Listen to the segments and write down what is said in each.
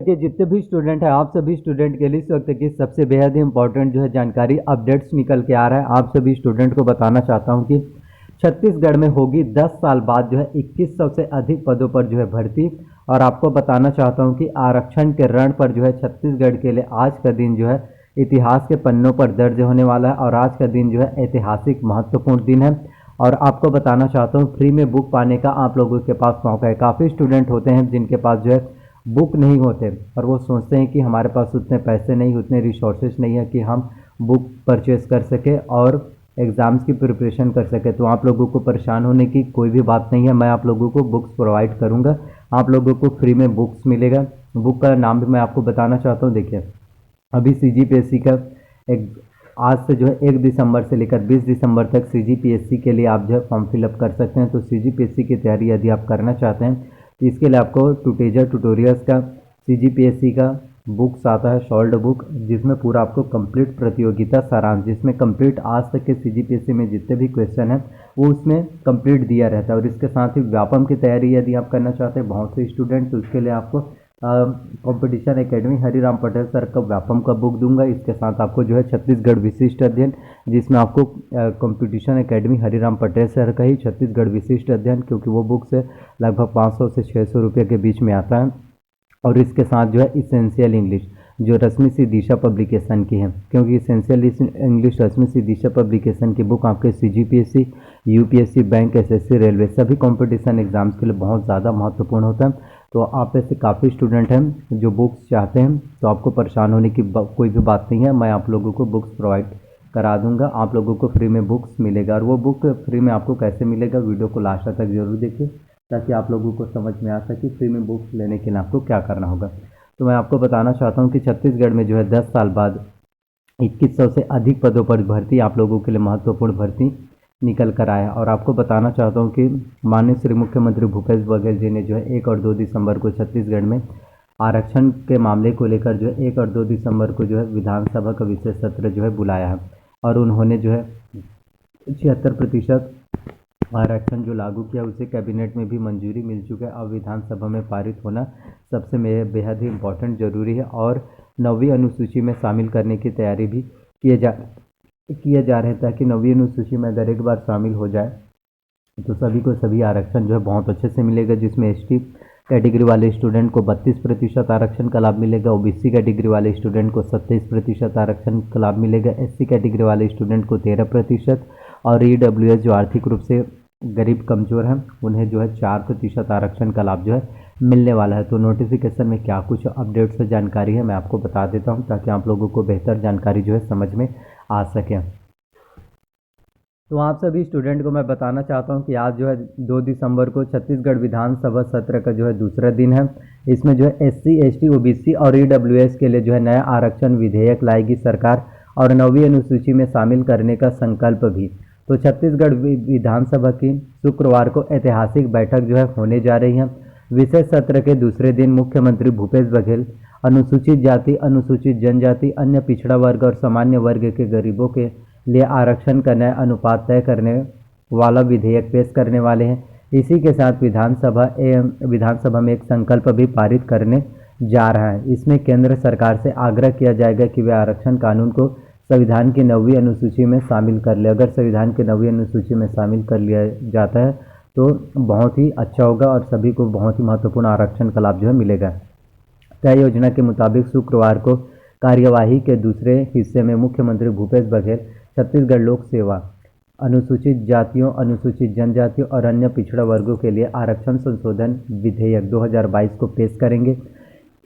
कि जितने भी स्टूडेंट हैं, आप सभी स्टूडेंट के लिए इस वक्त की सबसे बेहद ही इंपॉर्टेंट जो है जानकारी अपडेट्स निकल के आ रहा है। आप सभी स्टूडेंट को बताना चाहता हूं कि छत्तीसगढ़ में होगी 10 साल बाद जो है 2100 से अधिक पदों पर जो है भर्ती। और आपको बताना चाहता हूं कि आरक्षण के रण पर जो है छत्तीसगढ़ के लिए आज का दिन जो है इतिहास के पन्नों पर दर्ज होने वाला है। और आज का दिन जो है ऐतिहासिक महत्वपूर्ण दिन है। और आपको बताना चाहता हूँ फ्री में बुक पाने का आप लोगों के पास मौका है। काफ़ी स्टूडेंट होते हैं जिनके पास जो है बुक नहीं होते और वो सोचते हैं कि हमारे पास उतने पैसे नहीं, उतने रिसोर्सेज नहीं है कि हम बुक परचेज कर सके और एग्ज़ाम्स की प्रिपरेशन कर सके। तो आप लोगों को परेशान होने की कोई भी बात नहीं है, मैं आप लोगों को बुक्स प्रोवाइड करूँगा। आप लोगों को फ्री में बुक्स मिलेगा। बुक का नाम भी मैं आपको बताना चाहता हूँ। देखिए, अभी सीजीपीएससी का एक आज से जो है 1 दिसंबर से लेकर 20 दिसंबर तक सीजीपीएससी के लिए आप जो है फॉर्म फिलअप कर सकते हैं। तो सीजीपीएससी की तैयारी यदि आप करना चाहते हैं तो इसके लिए आपको टूटेजर ट्यूटोरियल्स का सीजीपीएससी का बुक्स आता है, सॉल्व्ड बुक, जिसमें पूरा आपको कंप्लीट प्रतियोगिता सारांश, जिसमें कंप्लीट आज तक के सीजीपीएससी में जितने भी क्वेश्चन हैं वो उसमें कंप्लीट दिया रहता है। और इसके साथ ही व्यापम की तैयारी यदि आप करना चाहते हैं बहुत से स्टूडेंट, तो उसके लिए आपको competition academy Hariram Patel sir का व्यापम का बुक दूंगा। इसके साथ आपको जो है छत्तीसगढ़ विशिष्ट अध्ययन, जिसमें आपको competition academy Hariram Patel sir का ही छत्तीसगढ़ विशिष्ट अध्ययन, क्योंकि वो बुक से लगभग 500 से 600 रुपये के बीच में आता है। और इसके साथ जो है इसेंशियल इंग्लिश, जो रश्मि सी दिशा पब्लिकेशन की है, क्योंकि इसेंशियल इंग्लिश रश्मि सी दिशा पब्लिकेशन की बुक आपके CGPSC, UPSC, bank, SSC, railway सभी कंपटीशन एग्जाम्स के लिए बहुत ज़्यादा महत्वपूर्ण होता है। तो आप ऐसे काफ़ी स्टूडेंट हैं जो बुक्स चाहते हैं, तो आपको परेशान होने की कोई भी बात नहीं है। मैं आप लोगों को बुक्स प्रोवाइड करा दूंगा। आप लोगों को फ्री में बुक्स मिलेगा। और वो बुक फ्री में आपको कैसे मिलेगा, वीडियो को लास्ट तक जरूर देखिए ताकि आप लोगों को समझ में आ सके फ्री में बुक्स लेने के लिए आपको क्या करना होगा। तो मैं आपको बताना चाहता हूँ कि छत्तीसगढ़ में जो है 10 साल बाद 2100 से अधिक पदों पर भर्ती आप लोगों के लिए महत्वपूर्ण भर्ती निकल कर आया। और आपको बताना चाहता हूँ कि माननीय श्री मुख्यमंत्री भूपेश बघेल जी ने जो है 1 और 2 दिसंबर को छत्तीसगढ़ में आरक्षण के मामले को लेकर जो है 1 और 2 दिसंबर को जो है विधानसभा का विशेष सत्र जो है बुलाया है। और उन्होंने जो है 76% आरक्षण जो लागू किया उसे कैबिनेट में भी मंजूरी मिल चुका है। अब विधानसभा में पारित होना सबसे बेहद ही इम्पोर्टेंट जरूरी है। और 9वीं अनुसूची में शामिल करने की तैयारी भी किए जा रहे हैं, ताकि 9वीं अनुसूची में अगर एक बार शामिल हो जाए तो सभी को सभी आरक्षण जो है बहुत अच्छे से मिलेगा, जिसमें एसटी कैटेगरी वाले स्टूडेंट को 32% आरक्षण का लाभ मिलेगा, ओबीसी कैटेगरी वाले स्टूडेंट को 27% आरक्षण का लाभ मिलेगा, एससी कैटेगरी वाले स्टूडेंट को 13%, और ईडब्ल्यूएस जो आर्थिक रूप से गरीब कमज़ोर हैं उन्हें जो है 4% आरक्षण का लाभ जो है मिलने वाला है। तो नोटिफिकेशन में क्या कुछ अपडेट्स से जानकारी है मैं आपको बता देता हूं, ताकि आप लोगों को बेहतर जानकारी जो है समझ में आ सके। तो आप सभी स्टूडेंट को मैं बताना चाहता हूं कि आज जो है 2 दिसंबर को छत्तीसगढ़ विधानसभा सत्र का जो है दूसरा दिन है। इसमें जो है एससी, एसटी, ओबीसी और ईडब्ल्यूएस के लिए जो है नया आरक्षण विधेयक लाएगी सरकार, और 9वीं अनुसूची में शामिल करने का संकल्प भी। तो छत्तीसगढ़ विधानसभा की शुक्रवार को ऐतिहासिक बैठक जो है होने जा रही है। विशेष सत्र के दूसरे दिन मुख्यमंत्री भूपेश बघेल अनुसूचित जाति, अनुसूचित जनजाति, अन्य पिछड़ा वर्ग और सामान्य वर्ग के गरीबों के लिए आरक्षण का नया अनुपात तय करने वाला विधेयक पेश करने वाले हैं। इसी के साथ विधानसभा में एक संकल्प भी पारित करने जा रहा है। इसमें केंद्र सरकार से आग्रह किया जाएगा कि वे आरक्षण कानून को संविधान की 9वीं अनुसूची में शामिल कर ले। अगर संविधान की 9वीं अनुसूची में शामिल कर लिया जाता है तो बहुत ही अच्छा होगा और सभी को बहुत ही महत्वपूर्ण आरक्षण का लाभ जो है मिलेगा। तय योजना के मुताबिक शुक्रवार को कार्यवाही के दूसरे हिस्से में मुख्यमंत्री भूपेश बघेल छत्तीसगढ़ लोक सेवा अनुसूचित जातियों, अनुसूचित जनजातियों और अन्य पिछड़ा वर्गों के लिए आरक्षण संशोधन विधेयक 2022 को पेश करेंगे।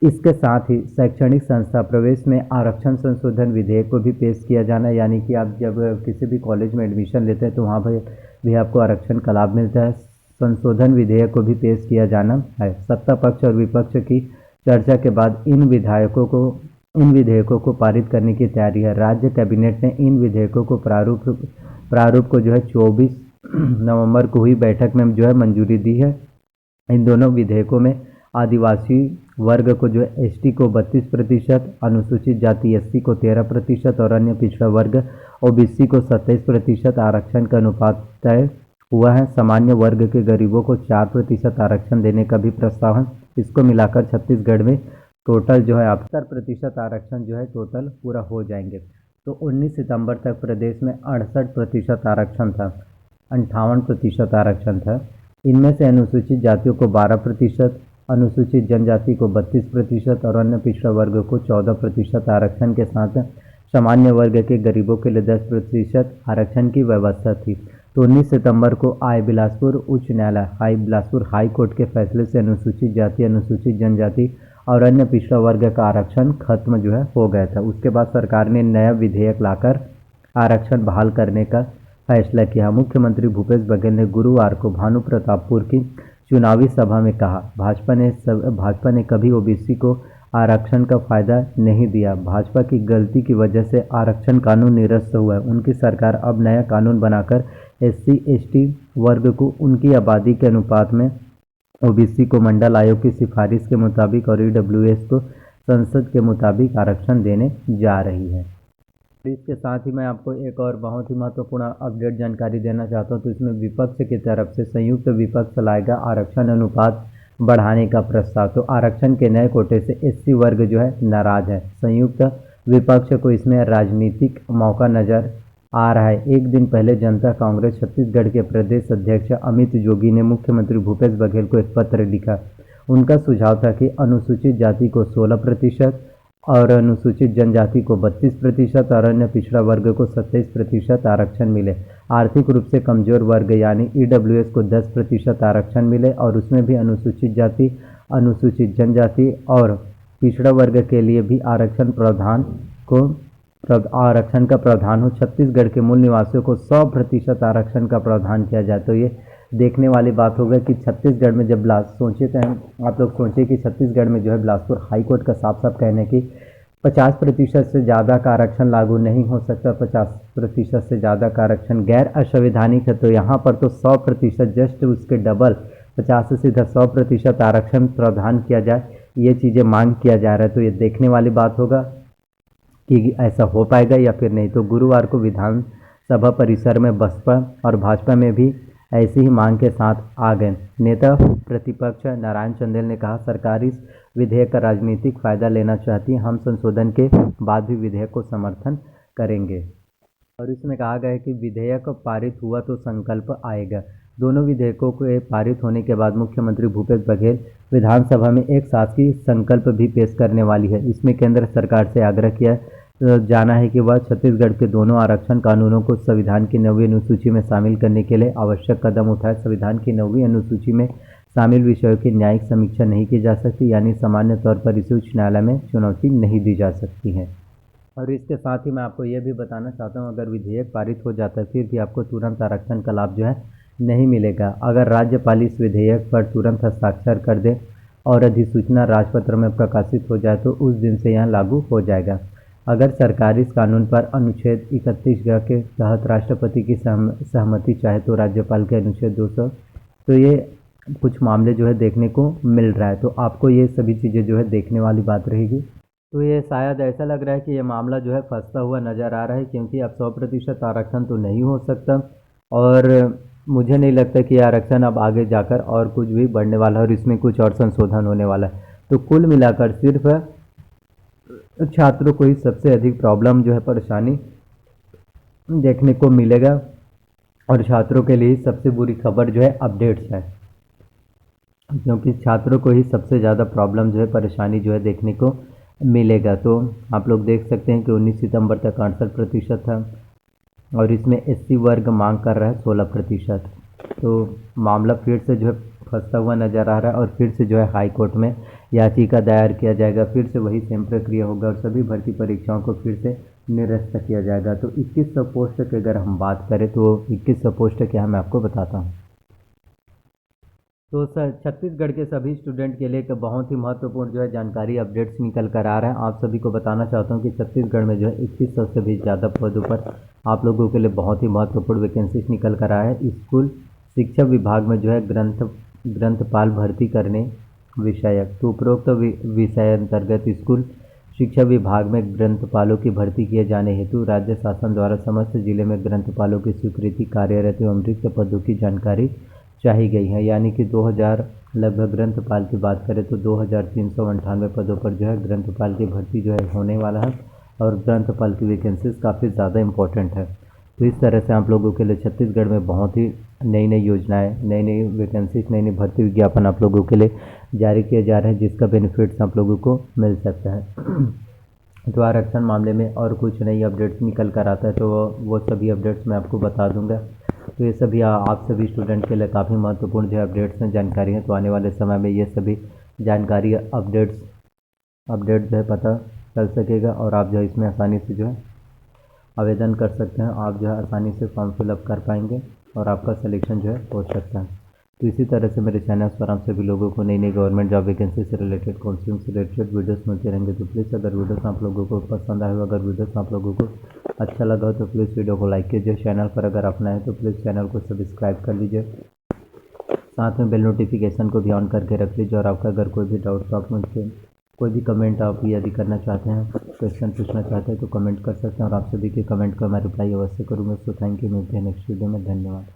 इसके साथ ही शैक्षणिक संस्था प्रवेश में आरक्षण संशोधन विधेयक को भी पेश किया जाना, यानी कि आप जब किसी भी कॉलेज में एडमिशन लेते हैं तो वहाँ पर भी आपको आरक्षण का लाभ मिलता है। संशोधन विधेयक को भी पेश किया जाना है। सत्ता पक्ष और विपक्ष की चर्चा के बाद इन विधेयकों को पारित करने की तैयारी है। राज्य कैबिनेट ने इन विधेयकों को प्रारूप को जो है 24 नवंबर को हुई बैठक में जो है मंजूरी दी है। इन दोनों विधेयकों में आदिवासी वर्ग को जो है एसटी को 32%, अनुसूचित जाति एससी को 13% और अन्य पिछड़ा वर्ग ओबीसी को 27% आरक्षण का अनुपात तय हुआ है। सामान्य वर्ग के गरीबों को 4% आरक्षण देने का भी प्रस्ताव है। इसको मिलाकर छत्तीसगढ़ में टोटल जो है आप 70% आरक्षण जो है टोटल पूरा हो जाएंगे। तो 19 सितंबर तक प्रदेश में 68% आरक्षण था, 58% आरक्षण था। इनमें से अनुसूचित जातियों को 12%, अनुसूचित जनजाति को 32% और अन्य पिछड़ा वर्ग को 14% आरक्षण के साथ सामान्य वर्ग के गरीबों के लिए 10% आरक्षण की व्यवस्था थी। तो 19 सितंबर को बिलासपुर उच्च न्यायालय बिलासपुर हाई कोर्ट के फैसले से अनुसूचित जाति, अनुसूचित जनजाति और अन्य पिछड़ा वर्ग का आरक्षण खत्म जो है हो गया था। उसके बाद सरकार ने नया विधेयक लाकर आरक्षण बहाल करने का फैसला किया। मुख्यमंत्री भूपेश बघेल ने गुरुवार को भानु प्रतापपुर की चुनावी सभा में कहा, भाजपा ने कभी ओबीसी को आरक्षण का फायदा नहीं दिया। भाजपा की गलती की वजह से आरक्षण कानून निरस्त हुआ है। उनकी सरकार अब नया कानून बनाकर SC/ST वर्ग को उनकी आबादी के अनुपात में, ओबीसी को मंडल आयोग की सिफारिश के मुताबिक और EWS को संसद के मुताबिक आरक्षण देने जा रही है। इसके साथ ही मैं आपको एक और बहुत ही महत्वपूर्ण अपडेट जानकारी देना चाहता हूं। तो इसमें विपक्ष की तरफ से संयुक्त विपक्ष लाएगा आरक्षण अनुपात बढ़ाने का प्रस्ताव। तो आरक्षण के नए कोटे से SC वर्ग जो है नाराज है। संयुक्त विपक्ष को इसमें राजनीतिक मौका नजर आ रहा है। एक दिन पहले जनता कांग्रेस छत्तीसगढ़ के प्रदेश अध्यक्ष अमित जोगी ने मुख्यमंत्री भूपेश बघेल को एक पत्र लिखा। उनका सुझाव था कि अनुसूचित जाति को 16% और अनुसूचित जनजाति को 32% और अन्य पिछड़ा वर्ग को 27% आरक्षण मिले। आर्थिक रूप से कमजोर वर्ग यानी EWS को 10% आरक्षण मिले और उसमें भी अनुसूचित जाति, अनुसूचित जनजाति और पिछड़ा वर्ग के लिए भी आरक्षण का प्रावधान हो। छत्तीसगढ़ के मूल निवासियों को 100% आरक्षण का प्रावधान किया जाए। तो ये देखने वाली बात होगा कि छत्तीसगढ़ में जब आप लोग सोचिए कि छत्तीसगढ़ में जो है बिलासपुर हाई कोर्ट का साफ साफ कहना है कि 50% से ज़्यादा का आरक्षण लागू नहीं हो सकता, 50% से ज़्यादा का आरक्षण गैर असंवैधानिक है। तो यहाँ पर तो 100% जस्ट उसके डबल 50 से सीधा 100% आरक्षण प्रावधान किया जाए, ये चीज़ें मांग किया जा रहा है। तो ये देखने वाली बात होगा कि ऐसा हो पाएगा या फिर नहीं। तो गुरुवार को विधानसभा परिसर में बसपा और भाजपा में भी ऐसी ही मांग के साथ आ गए। नेता प्रतिपक्ष नारायण चंदेल ने कहा, सरकार इस विधेयक का राजनीतिक फायदा लेना चाहती है। हम संशोधन के बाद भी विधेयक को समर्थन करेंगे। और इसमें कहा गया है कि विधेयक पारित हुआ तो संकल्प आएगा। दोनों विधेयकों के पारित होने के बाद मुख्यमंत्री भूपेश बघेल विधानसभा में एक शासकीय संकल्प भी पेश करने वाली है। इसमें केंद्र सरकार से आग्रह किया जाना है कि वह छत्तीसगढ़ के दोनों आरक्षण कानूनों को संविधान की 9वीं अनुसूची में शामिल करने के लिए आवश्यक कदम उठाए। संविधान की 9वीं अनुसूची में शामिल विषयों की न्यायिक समीक्षा नहीं की जा सकती, यानी सामान्य तौर पर इसे उच्च न्यायालय में चुनौती नहीं दी जा सकती है। और इसके साथ ही मैं आपको यह भी बताना चाहता हूँ, अगर विधेयक पारित हो जाता है फिर भी आपको तुरंत आरक्षण का लाभ जो है नहीं मिलेगा। अगर राज्यपाल इस विधेयक पर तुरंत हस्ताक्षर कर दे और अधिसूचना राजपत्र में प्रकाशित हो जाए तो उस दिन से यह लागू हो जाएगा। अगर सरकार इस कानून पर अनुच्छेद 31 के तहत राष्ट्रपति की सहमति चाहे तो राज्यपाल के अनुच्छेद 200, तो ये कुछ मामले जो है देखने को मिल रहा है। तो आपको ये सभी चीज़ें जो है देखने वाली बात रहेगी। तो ये शायद ऐसा लग रहा है कि ये मामला जो है फंसता हुआ नज़र आ रहा है, क्योंकि अब 100% आरक्षण तो नहीं हो सकता और मुझे नहीं लगता कि आरक्षण अब आगे जाकर और कुछ भी बढ़ने वाला है और इसमें कुछ और संशोधन होने वाला है। तो कुल मिलाकर सिर्फ छात्रों को ही सबसे अधिक प्रॉब्लम जो है परेशानी देखने को मिलेगा और छात्रों के लिए सबसे बुरी खबर जो है अपडेट्स है, क्योंकि छात्रों को ही सबसे ज़्यादा प्रॉब्लम जो है परेशानी जो है देखने को मिलेगा। तो आप लोग देख सकते हैं कि 19 सितंबर तक 68% था और इसमें SC वर्ग मांग कर रहा है 16%। तो मामला फिर से जो है फंसता हुआ नज़र आ रहा है और फिर से जो है हाई कोर्ट में याचिका दायर किया जाएगा। फिर से वही सेम प्रक्रिया होगा और सभी भर्ती परीक्षाओं को फिर से निरस्त किया जाएगा। तो 2100 पोस्ट की अगर हम बात करें तो 2100 पोस्ट क्या है मैं आपको बताता हूँ। तो छत्तीसगढ़ के सभी स्टूडेंट के लिए एक बहुत ही महत्वपूर्ण जो है जानकारी अपडेट्स निकल कर आ रहा है। आप सभी को बताना चाहता हूँ कि छत्तीसगढ़ में जो है 2100 से भी ज़्यादा पदों पर आप लोगों के लिए बहुत ही महत्वपूर्ण वैकेंसीज निकल कर आया है। स्कूल शिक्षा विभाग में जो है ग्रंथपाल भर्ती करने विषयक, तो उपरोक्त विषय अंतर्गत स्कूल शिक्षा विभाग में ग्रंथपालों की भर्ती किए जाने हेतु राज्य शासन द्वारा समस्त जिले में ग्रंथपालों की स्वीकृति कार्यरत एवं रिक्त पदों की जानकारी चाही गई हैं, यानी कि 2000 लगभग ग्रंथपाल की बात करें तो 2398 पदों पर जो है ग्रंथपाल की भर्ती जो है होने वाला है, और ग्रंथपाल की वैकेंसीज काफ़ी ज़्यादा इम्पोर्टेंट है। तो इस तरह से आप लोगों के लिए छत्तीसगढ़ में बहुत ही नई नई योजनाएं, नई नई वैकेंसीज, नई नई भर्ती विज्ञापन आप लोगों के लिए जारी किए जा रहे हैं, जिसका बेनिफिट्स आप लोगों को मिल सकता है। तो आरक्षण मामले में और कुछ नई अपडेट्स निकल कर आता है तो वो सभी अपडेट्स मैं आपको बता दूंगा। तो ये सभी आप सभी स्टूडेंट के लिए काफ़ी महत्वपूर्ण जो है अपडेट्स हैं, जानकारी हैं। तो आने वाले समय में ये सभी जानकारी अपडेट जो है पता चल सकेगा, और आप जो है इसमें आसानी से जो है आवेदन कर सकते हैं। आप जो है आसानी से फॉर्म फिलअप कर पाएंगे और आपका सिलेक्शन जो है हो सकता है। तो इसी तरह से मेरे चैनल पर आप सभी लोगों को नई नई गवर्नमेंट जॉब वैकेंसी से रिलेटेड, काउंसलिंग से रिलेटेड वीडियोस मिलते रहेंगे। तो प्लीज़ अगर वीडियोस आप लोगों को पसंद आए हो, अगर वीडियोस आप लोगों को अच्छा लगा हो तो प्लीज़ वीडियो को लाइक कीजिए। चैनल पर अगर आप नए हैं तो प्लीज़ चैनल को सब्सक्राइब कर लीजिए, साथ में बेल नोटिफिकेशन को भी ऑन करके रख लीजिए। और आपका अगर कोई भी डाउट तो आप मुझसे कोई भी कमेंट आप यदि करना चाहते हैं, क्वेश्चन पूछना चाहते हैं तो कमेंट कर सकते हैं, और आप सभी के कमेंट का मैं रिप्लाई अवश्य करूँगा। सो थैंक यू, मिलते हैं नेक्स्ट वीडियो में। धन्यवाद।